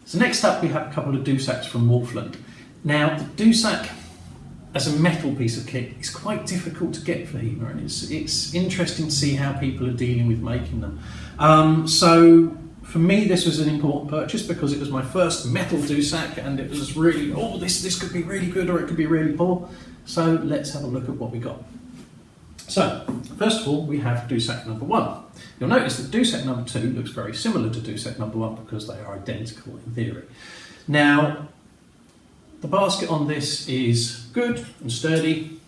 So next up we have a couple of Dussacks from Wulflund. Now the Dussack as a metal piece of kit is quite difficult to get for HEMA, and it's interesting to see how people are dealing with making them. So for me this was an important purchase because it was my first metal Dussack, and it was really, this could be really good or it could be really poor. So let's have a look at what we got. So first of all we have Dussack number 1. You'll notice that Dussack number 2 looks very similar to Dussack number 1 because they are identical in theory. Now the basket on this is good and sturdy.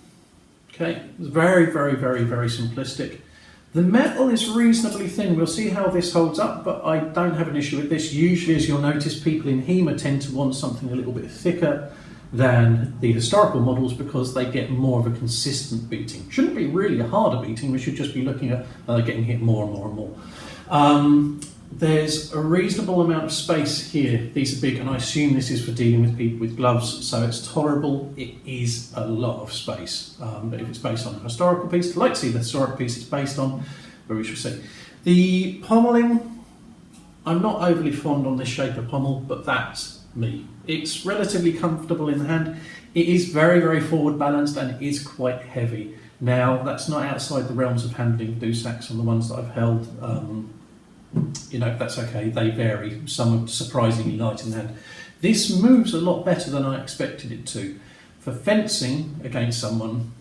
Okay, it's very, very, very, very simplistic. The metal is reasonably thin. We'll see how this holds up, but I don't have an issue with this. Usually, as you'll notice, people in HEMA tend to want something a little bit thicker than the historical models because they get more of a consistent beating. Shouldn't be really a harder beating. We should just be looking at getting hit more and more and more. There's a reasonable amount of space here. These are big, and I assume this is for dealing with people with gloves, so it's tolerable. It is a lot of space, but if it's based on a historical piece, I'd like to see the historic piece it's based on, but we shall see. The pommeling, I'm not overly fond on this shape of pommel, but that's me. It's relatively comfortable in the hand. It is very, very forward balanced, and it is quite heavy. Now, that's not outside the realms of handling Dussacks on the ones that I've held. That's okay, they vary. Some are surprisingly light in the hand. This moves a lot better than I expected it to. For fencing against someone,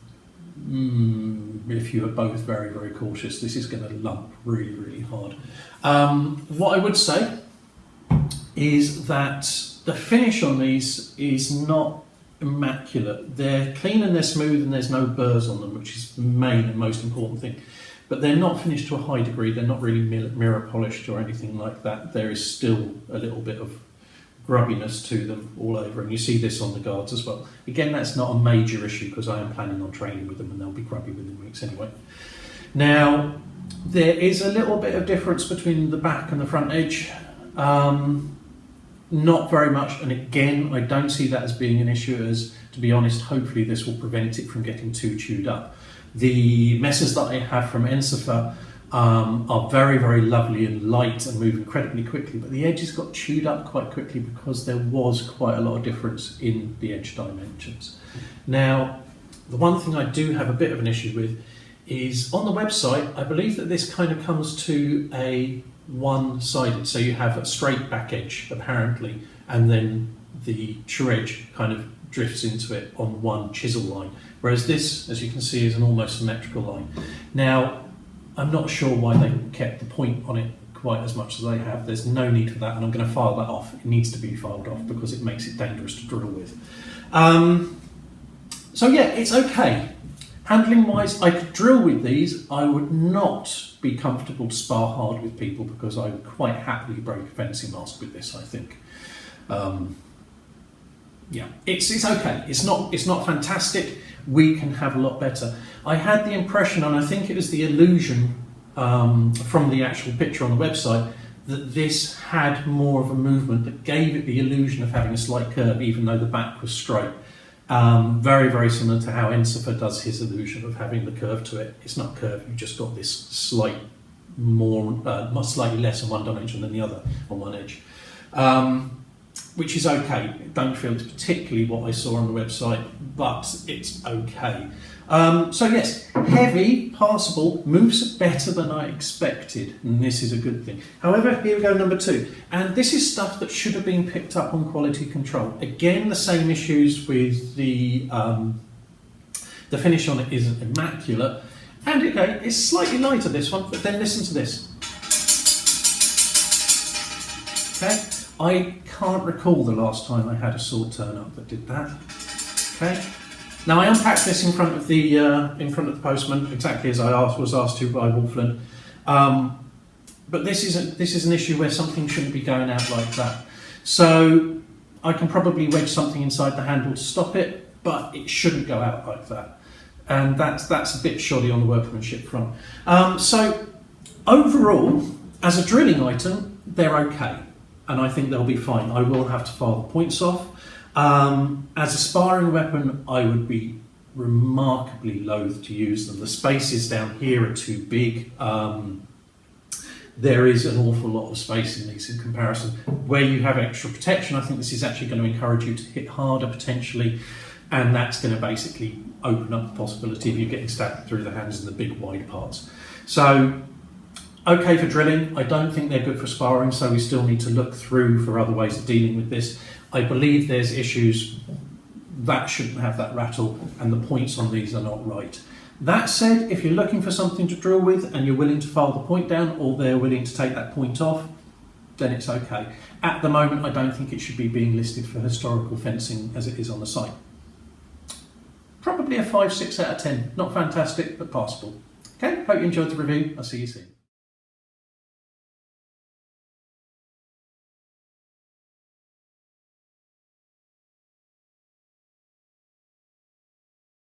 if you are both very, very cautious, this is going to lump really, really hard. What I would say is that the finish on these is not immaculate. They're clean and they're smooth and there's no burrs on them, which is the main and most important thing. But they're not finished to a high degree. They're not really mirror polished or anything like that. There is still a little bit of grubbiness to them all over, and you see this on the guards as well. Again, that's not a major issue because I am planning on training with them and they'll be grubby within weeks anyway. Now, there is a little bit of difference between the back and the front edge. Not very much, and again, I don't see that as being an issue, as, to be honest, hopefully this will prevent it from getting too chewed up. The messes that I have from Ensifer are very, very lovely and light and move incredibly quickly, but the edges got chewed up quite quickly because there was quite a lot of difference in the edge dimensions. Now, the one thing I do have a bit of an issue with is on the website, I believe that this kind of comes to a one-sided, so you have a straight back edge apparently, and then the true edge kind of drifts into it on one chisel line, whereas this, as you can see, is an almost symmetrical line. Now, I'm not sure why they kept the point on it quite as much as they have. There's no need for that, and I'm going to file that off. It needs to be filed off because it makes it dangerous to drill with. So yeah, it's okay. Handling wise, I could drill with these. I would not be comfortable to spar hard with people because I would quite happily break a fencing mask with this, I think. Yeah, it's okay. It's not fantastic. We can have a lot better. I had the impression, and I think it was the illusion from the actual picture on the website, that this had more of a movement that gave it the illusion of having a slight curve, even though the back was straight. Very, very similar to how Ensifer does his illusion of having the curve to it. It's not curved, you've just got this slightly less in one dimension than the other on one edge. Which is okay. I don't feel it's particularly what I saw on the website, but it's okay. So yes, heavy, passable, moves better than I expected, and this is a good thing. However, here we go, number 2. And this is stuff that should have been picked up on quality control. Again, the same issues with the finish on it isn't immaculate. And okay, it's slightly lighter, this one, but then listen to this. Okay, I can't recall the last time I had a sword turn up that did that. Okay. Now I unpacked this in front of the postman, exactly as I was asked to by Wolflund. But this is an issue where something shouldn't be going out like that. So I can probably wedge something inside the handle to stop it, but it shouldn't go out like that. And that's a bit shoddy on the workmanship front. So overall, as a drilling item, they're okay. And I think they'll be fine. I will have to file the points off. As a sparring weapon, I would be remarkably loath to use them. The spaces down here are too big. there is an awful lot of space in these in comparison. Where you have extra protection, I think this is actually going to encourage you to hit harder potentially, and that's going to basically open up the possibility of you getting stabbed through the hands in the big wide parts. So, okay for drilling. I don't think they're good for sparring, so we still need to look through for other ways of dealing with this. I believe there's issues that shouldn't have that rattle, and the points on these are not right. That said, if you're looking for something to drill with and you're willing to file the point down, or they're willing to take that point off, then it's okay. At the moment, I don't think it should be being listed for historical fencing as it is on the site. Probably a 5, 6 out of 10. Not fantastic, but passable. Okay, hope you enjoyed the review. I'll see you soon.